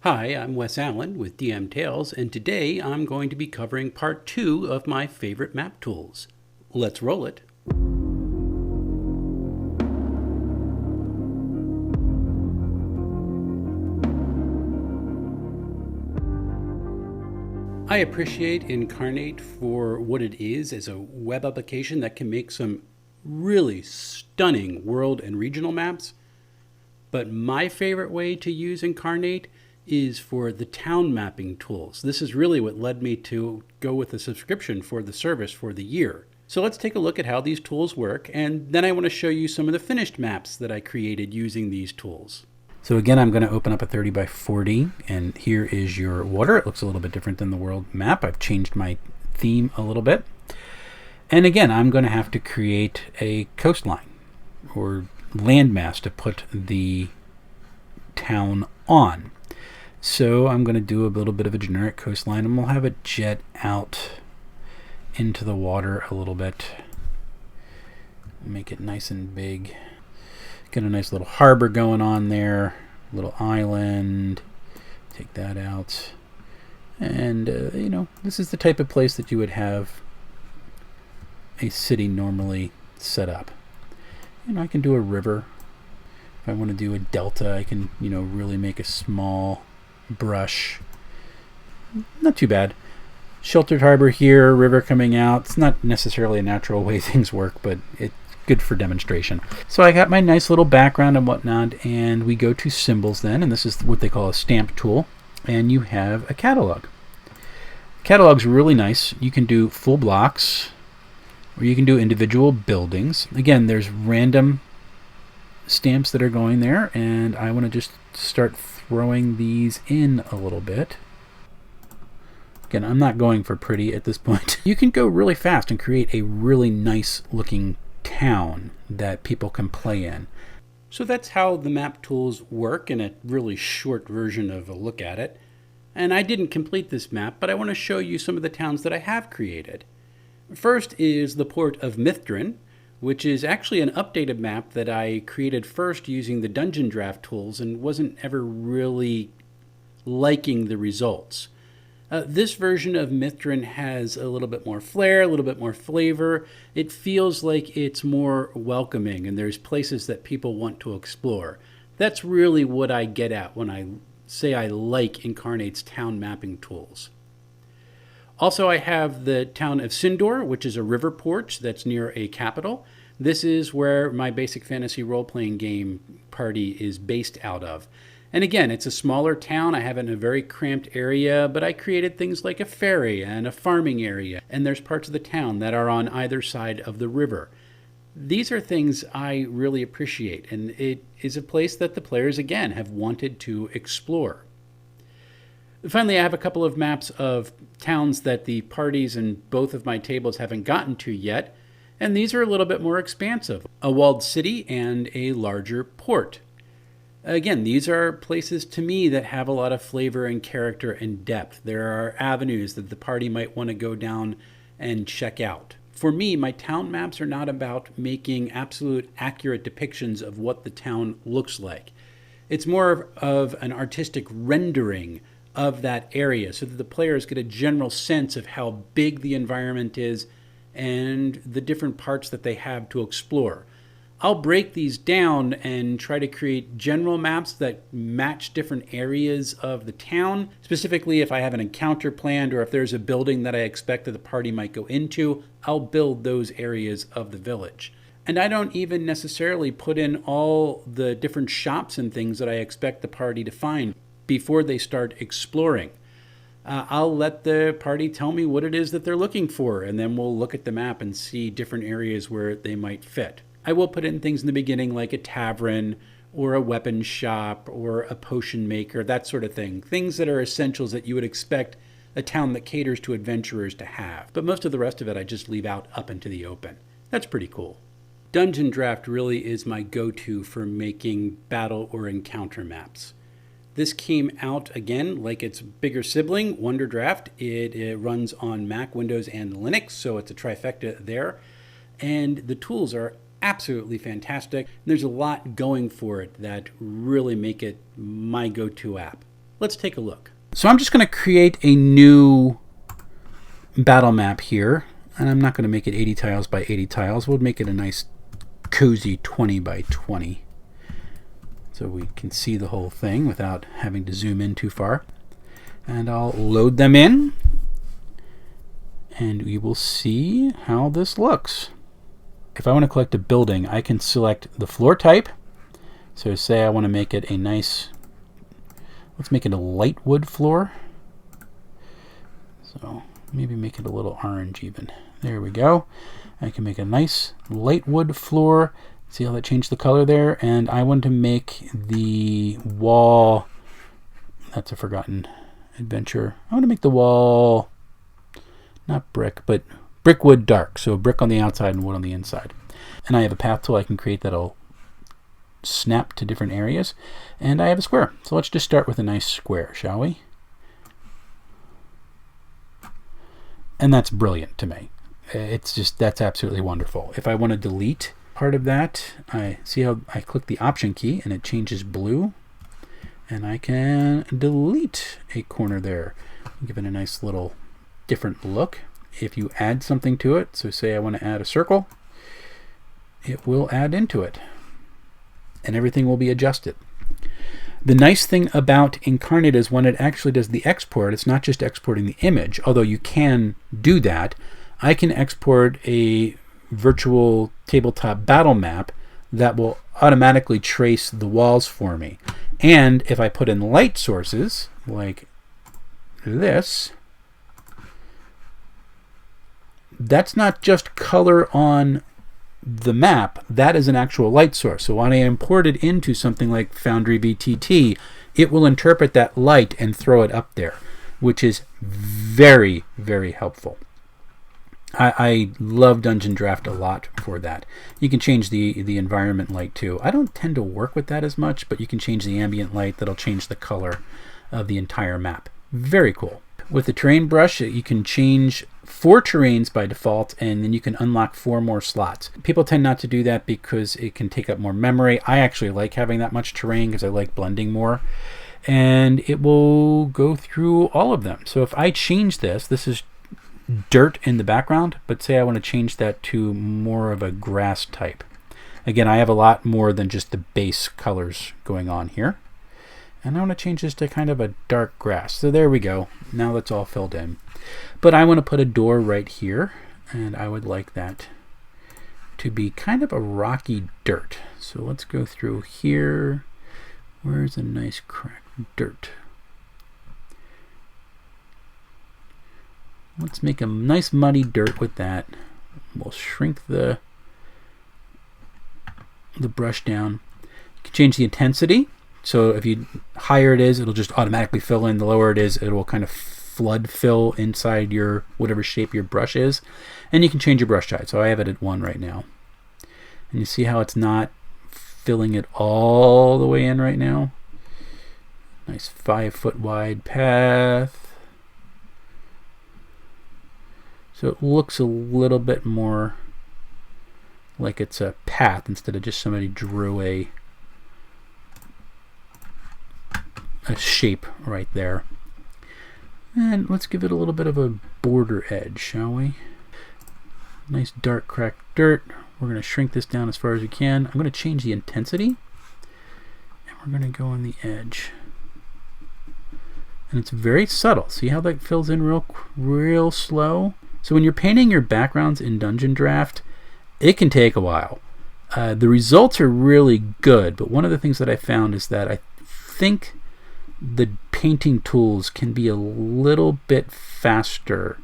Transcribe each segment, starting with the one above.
Hi, I'm Wes Allen with DM Tales, and today I'm going to be covering part 2 of my favorite map tools. Let's roll it. I appreciate Inkarnate for what it is as a web application that can make some really stunning world and regional maps. But my favorite way to use Inkarnate is for the town mapping tools. This is really what led me to go with a subscription for the service for the year. So let's take a look at how these tools work, and then I want to show you some of the finished maps that I created using these tools. So again, I'm going to open up a 30 by 40, and here is your water. It looks a little bit different than the world map. I've changed my theme a little bit. And again, I'm going to have to create a coastline or landmass to put the town on. So I'm going to do a little bit of a generic coastline, and we'll have it jet out into the water a little bit. Make it nice and big. Get a nice little harbor going on there, little island. Take that out. And, this is the type of place that you would have a city normally set up. I can do a river. If I want to do a delta, I can, really make a small brush. Not too bad. Sheltered harbor here, river coming out. It's not necessarily a natural way things work, but it's good for demonstration. So I got my nice little background and whatnot, and we go to symbols then, and this is what they call a stamp tool, and you have a catalog. Catalog's really nice. You can do full blocks, or you can do individual buildings. Again, there's random stamps that are going there, and I want to just start throwing these in a little bit. Again, I'm not going for pretty at this point. You can go really fast and create a really nice looking town that people can play in. So that's how the map tools work in a really short version of a look at it. And I didn't complete this map, but I want to show you some of the towns that I have created. First is the port of Mithrin, which is actually an updated map that I created first using the Dungeondraft tools and wasn't ever really liking the results. This version of Mithrin has a little bit more flair, a little bit more flavor. It feels like it's more welcoming, and there's places that people want to explore. That's really what I get at when I say I like Inkarnate's town mapping tools. Also, I have the town of Sindor, which is a river port that's near a capital. This is where my basic fantasy role-playing game party is based out of. And again, it's a smaller town. I have it in a very cramped area, but I created things like a ferry and a farming area, and there's parts of the town that are on either side of the river. These are things I really appreciate, and it is a place that the players, again, have wanted to explore. Finally, I have a couple of maps of towns that the parties in both of my tables haven't gotten to yet, and these are a little bit more expansive. A walled city and a larger port. Again, these are places to me that have a lot of flavor and character and depth. There are avenues that the party might want to go down and check out. For me, my town maps are not about making absolute accurate depictions of what the town looks like. It's more of an artistic rendering of that area so that the players get a general sense of how big the environment is and the different parts that they have to explore. I'll break these down and try to create general maps that match different areas of the town. Specifically, if I have an encounter planned or if there's a building that I expect that the party might go into, I'll build those areas of the village. And I don't even necessarily put in all the different shops and things that I expect the party to find before they start exploring. I'll let the party tell me what it is that they're looking for, and then we'll look at the map and see different areas where they might fit. I will put in things in the beginning like a tavern or a weapon shop or a potion maker, that sort of thing. Things that are essentials that you would expect a town that caters to adventurers to have. But most of the rest of it I just leave out up into the open. That's pretty cool. Dungeondraft really is my go-to for making battle or encounter maps. This came out, again, like its bigger sibling, Wonderdraft. It runs on Mac, Windows, and Linux, so it's a trifecta there. And the tools are absolutely fantastic. There's a lot going for it that really make it my go-to app. let's take a look. So I'm just going to create a new battle map here, and I'm not going to make it 80 tiles by 80 tiles. We'll make it a nice cozy 20 by 20 so we can see the whole thing without having to zoom in too far. And I'll load them in, and we will see how this looks. If I want to collect a building, I can select the floor type. So say I want to make it a nice, let's make it a light wood floor. So maybe make it a little orange even. There we go. I can make a nice light wood floor. See how that changed the color there? And I want to make the wall, that's a forgotten adventure. I want to make the wall, not brick, but brick wood dark. So brick on the outside and wood on the inside. And I have a path tool I can create that'll snap to different areas. And I have a square. So let's just start with a nice square, shall we? And that's brilliant to me. It's just, that's absolutely wonderful. If I want to delete part of that, I see how I click the Option key and it changes blue. And I can delete a corner there, give it a nice little different look. If you add something to it, so say I want to add a circle, it will add into it. And everything will be adjusted. The nice thing about Inkarnate is when it actually does the export, it's not just exporting the image, although you can do that. I can export a virtual tabletop battle map that will automatically trace the walls for me. And if I put in light sources, like this, that's not just color on the map, that is an actual light source. So when I import it into something like Foundry VTT, it will interpret that light and throw it up there, which is very, very helpful. I love Dungeondraft a lot for that. You can change the environment light too. I don't tend to work with that as much, but you can change the ambient light that'll change the color of the entire map. Very cool. With the terrain brush, you can change 4 terrains by default, and then you can unlock 4 more slots. People tend not to do that because it can take up more memory. I actually like having that much terrain because I like blending more. And it will go through all of them. So if I change this is dirt in the background, but say I want to change that to more of a grass type. Again, I have a lot more than just the base colors going on here. And I want to change this to kind of a dark grass. So there we go. Now that's all filled in. But I want to put a door right here, and I would like that to be kind of a rocky dirt. So let's go through here. Where's a nice cracked dirt? Let's make a nice muddy dirt with that. We'll shrink the brush down. You can change the intensity. So if you higher it is, it'll just automatically fill in. The lower it is, it will kind of flood fill inside your whatever shape your brush is. And you can change your brush height. So I have it at 1 right now. And you see how it's not filling it all the way in right now? Nice 5-foot wide path. So it looks a little bit more like it's a path instead of just somebody drew a shape right there. And let's give it a little bit of a border edge, shall we? Nice dark cracked dirt. We're going to shrink this down as far as we can. I'm going to change the intensity, and we're going to go on the edge. And it's very subtle. See how that fills in real slow? So when you're painting your backgrounds in Dungeondraft, it can take a while. The results are really good, but one of the things that I found is that I think the painting tools can be a little bit faster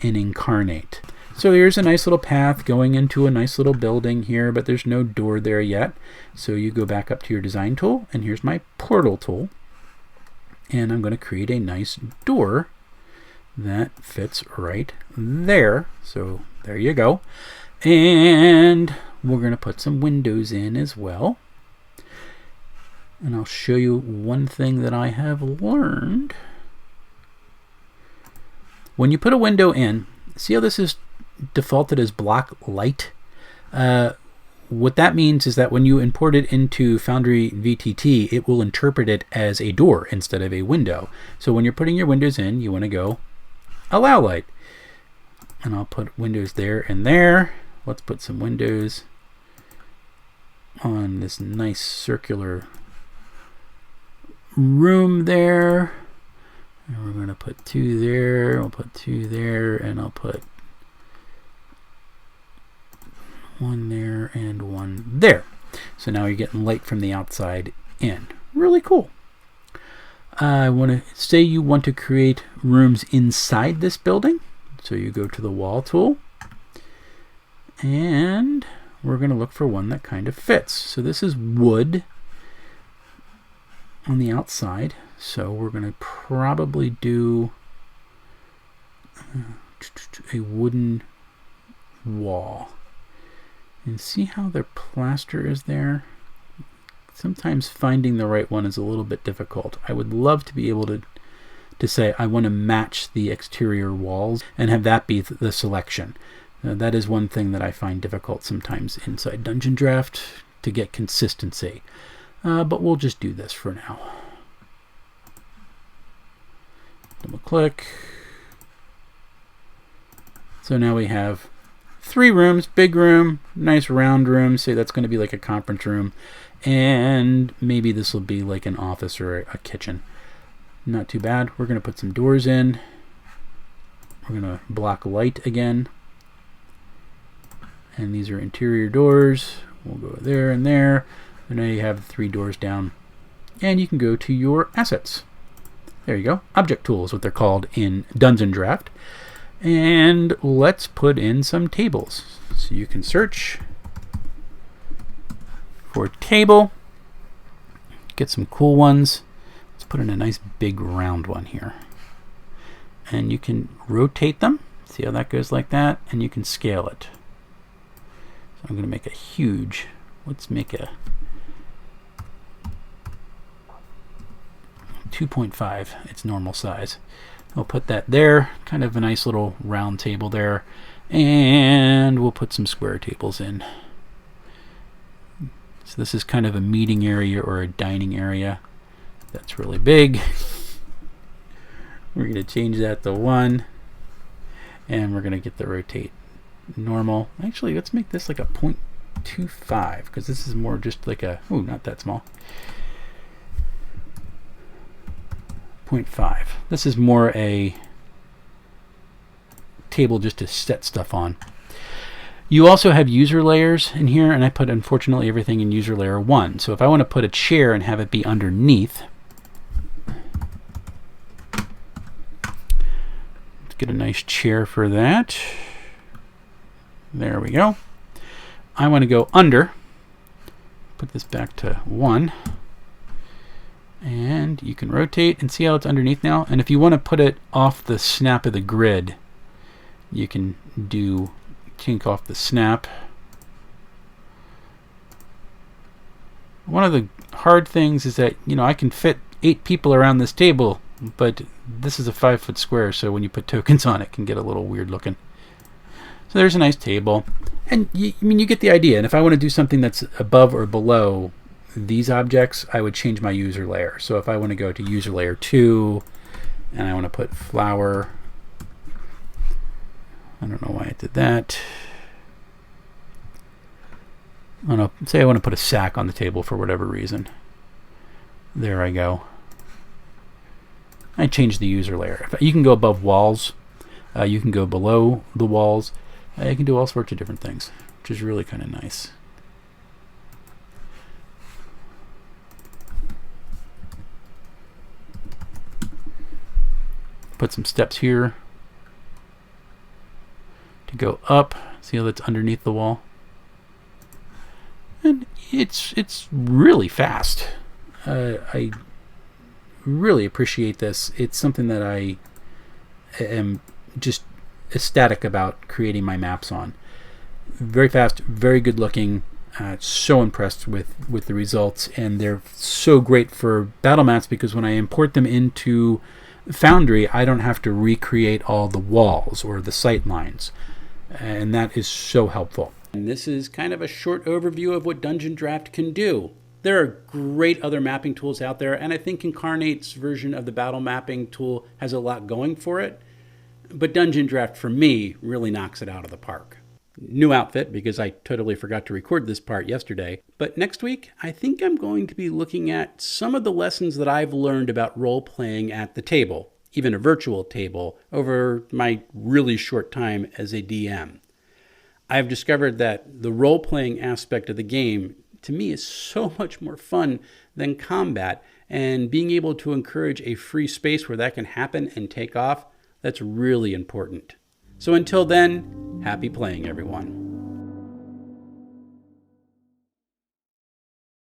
in Inkarnate. So here's a nice little path going into a nice little building here, but there's no door there yet. So you go back up to your design tool, and here's my portal tool. And I'm going to create a nice door that fits right there. So there you go. And we're going to put some windows in as well. And I'll show you one thing that I have learned. When you put a window in, see how this is defaulted as block light? what that means is that when you import it into Foundry VTT, it will interpret it as a door instead of a window. So when you're putting your windows in, you want to go allow light. And I'll put windows there and there. Let's put some windows on this nice circular room there. And we're going to put 2 there. I'll put 2 there, and I'll put 1 there and 1 there. So now you're getting light from the outside in. Really cool. I want to say you want to create rooms inside this building. So you go to the wall tool, and we're going to look for one that kind of fits. So this is wood on the outside. So we're going to probably do a wooden wall. And see how their plaster is there? Sometimes finding the right one is a little bit difficult. I would love to be able to say I want to match the exterior walls and have that be the selection. That is one thing that I find difficult sometimes inside Dungeondraft, to get consistency. But we'll just do this for now. Double click. So now we have 3 rooms, big room, nice round room. Say that's going to be like a conference room. And maybe this will be like an office or a kitchen. Not too bad. We're going to put some doors in. We're going to block light again. And these are interior doors. We'll go there and there. And now you have 3 doors down. And you can go to your assets. There you go. Object tools, what they're called in Dungeondraft. And let's put in some tables. So you can search for table. Get some cool ones. Let's put in a nice big round one here. And you can rotate them. See how that goes like that? And you can scale it. So I'm going to make a huge, let's make a 2.5, its normal size. I'll put that there, kind of a nice little round table there. And we'll put some square tables in. So this is kind of a meeting area or a dining area. That's really big. We're going to change that to 1. And we're going to get the rotate normal. Actually, let's make this like a 0.25, because this is more just like a, oh, not that small. 0.5. This is more a table just to set stuff on. You also have user layers in here, and I put, unfortunately, everything in user layer 1. So if I want to put a chair and have it be underneath, let's get a nice chair for that. There we go. I want to go under. Put this back to 1. And you can rotate and see how it's underneath now. And if you want to put it off the snap of the grid, you can do kink off the snap. One of the hard things is that, you know, I can fit 8 people around this table, but this is a 5-foot square, so when you put tokens on it, it can get a little weird looking. So there's a nice table. And I mean, you get the idea. And if I want to do something that's above or below these objects, I would change my user layer. So if I want to go to user layer 2 and I want to put flower, I don't know why I did that. I don't know, say I want to put a sack on the table for whatever reason. There I go. I changed the user layer. You can go above walls. You can go below the walls. You can do all sorts of different things, which is really kind of nice. Put some steps here to go up. See how that's underneath the wall? And it's really fast. I really appreciate this. It's something that I am just ecstatic about creating my maps on. Very fast, very good looking. So impressed with the results, and they're so great for battle maps because when I import them into Foundry, I don't have to recreate all the walls or the sight lines, and that is so helpful. And this is kind of a short overview of what Dungeondraft can do. There are great other mapping tools out there, and I think Inkarnate's version of the battle mapping tool has a lot going for it. But Dungeondraft, for me, really knocks it out of the park. New outfit, because I totally forgot to record this part yesterday. But next week, I think I'm going to be looking at some of the lessons that I've learned about role-playing at the table, even a virtual table, over my really short time as a DM. I've discovered that the role-playing aspect of the game, to me, is so much more fun than combat, and being able to encourage a free space where that can happen and take off, that's really important. So until then, happy playing, everyone.